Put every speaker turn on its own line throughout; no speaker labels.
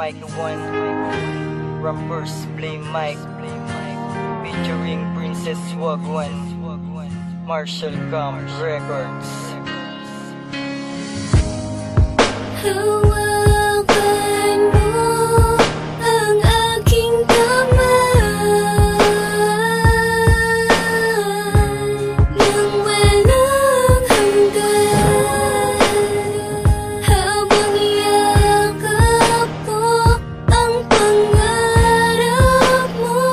Mike One, Rappers Play Mike, featuring Princess Wagwan, Marshall Camp Records.
Hawakan mo ang aking kamay nang walang hanggan, habang yakap ko ang pangarap mo.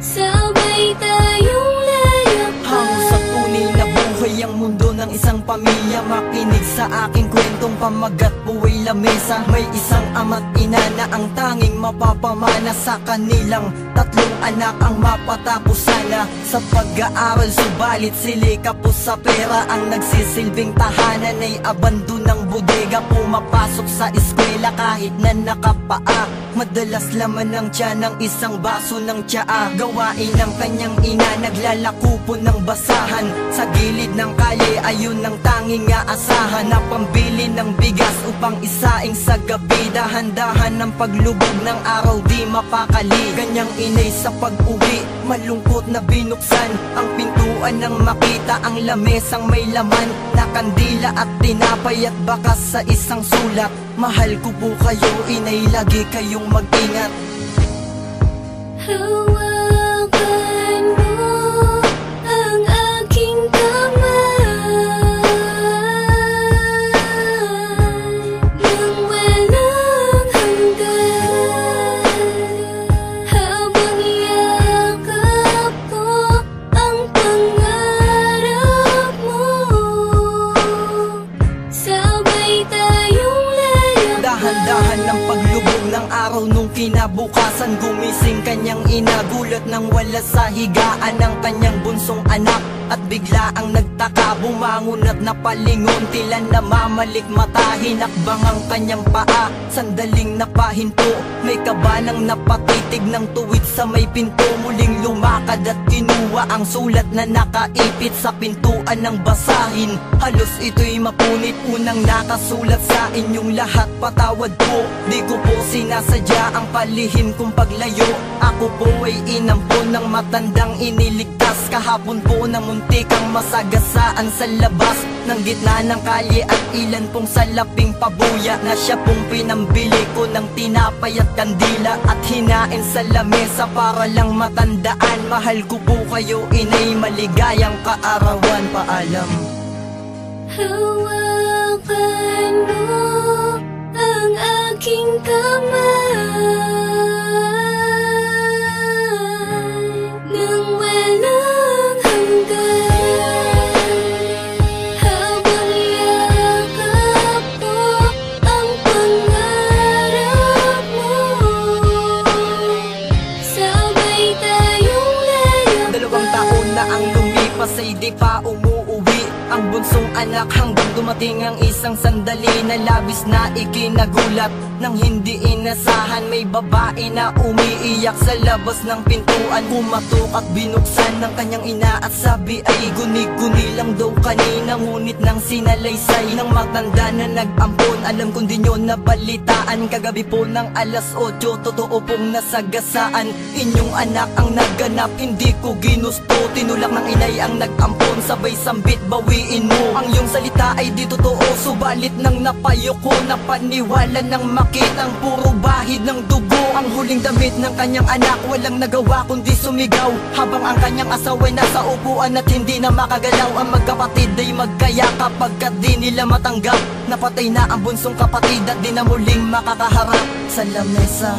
Sabay tayong layakap
hango sa tunay na buhay ang mundo ng isang pamilya. Makinig sa aking kwentong pamagat buhay lamesa. May isang ama't ina na ang tanging mapapamana sa kanilang tatlong anak ang mapatapos sana sa pag-aaral. Subalit silika po sa pera ang nagsisilbing tahanan ay abandon ng bodega. Pumapasok sa eskwela kahit na nakapaa. Madalas laman ng tiyan ng isang baso ng tsaa. Gawain ng kanyang ina, naglalako po ng basahan. Sa gilid ng kalye ayun ang tanging aasahan na pambili ng bigas upang isaing sa gabi. Dahan-dahan ng paglubog ng araw di mapakali. Ganyang inay sa pag-uwi, malungkot na binuksan ang pintuan nang makita ang lamesang may laman na kandila at tinapay at bakas sa isang sulat. Mahal ko po kayo inay, lagi kayong mag-ingat.
Hawakan mo ang aking kamay nang walang hanggan, habang yakap ko ang pangarap mo. Sabay tayong layakap.
Dahan-dahan ng paglubog ng araw nung kinabukasan, gumising kanyang ina, gulat nang wala sa higaan ang kanyang bunsong anak. At bigla ang nagtaka, bumangon at napalingon, tila namamalik mata, hinakbang ang kanyang paa. Sandaling napahinto, may kaba nang napatitig ng tuwid sa may pinto. Muling lumakad at kinuha ang sulat na nakaipit sa pintuan ng basahin. Halos ito'y mapunit, unang nakasulat sa inyong lahat. Patawad po, di ko po sinasadya ang palihim kong paglayo. Ako po ay inampon ng matandang iniligtas. Kahapon po na muntikang masagasaan sa labas ng gitna ng kalye at ilan pong salaping pabuya na siya pong pinambili ko ng tinapay at kandila at hinain sa lamesa para lang matandaan. Mahal ko po kayo inay, maligayang kaarawan. Paalam.
Hawakan mo ang aking kamay nang walang hanggan, habang yakap ko ang pangarap mo. Sabay tayong layakap.
2 taon na ang lumipas ay di pa umuuwi ang bunsong anak, hanggang dumating ang isang sandali na labis na ikinagulat. Nang hindi inasahan, may babae na umiiyak sa labas ng pintuan. Pumatok at binuksan ng kanyang ina at sabi ay guni-guni lang daw kanina, ngunit nang sinalaysay ng matanda na nag-ampon. Alam kong di nyo nabalitaan, kagabi po ng alas 8 totoo pong nasagasaan. Inyong anak ang naganap, hindi ko ginusto. Tinulak ng inay ang nag-ampon, sabay sambit bawiin mo. Ang iyong salita ay di totoo, subalit nang napayo ko, napaniwala nang makitang puro bahid ng dugo. Ang huling damit ng kanyang anak, walang nagawa kundi sumigaw, habang ang kanyang asawa'y nasa upuan at hindi na makagalaw. Ang magkapatid ay magkayakap pagkat di nila matanggap napatay na ang bunsong kapatid at di na muling makakaharap sa lamesa.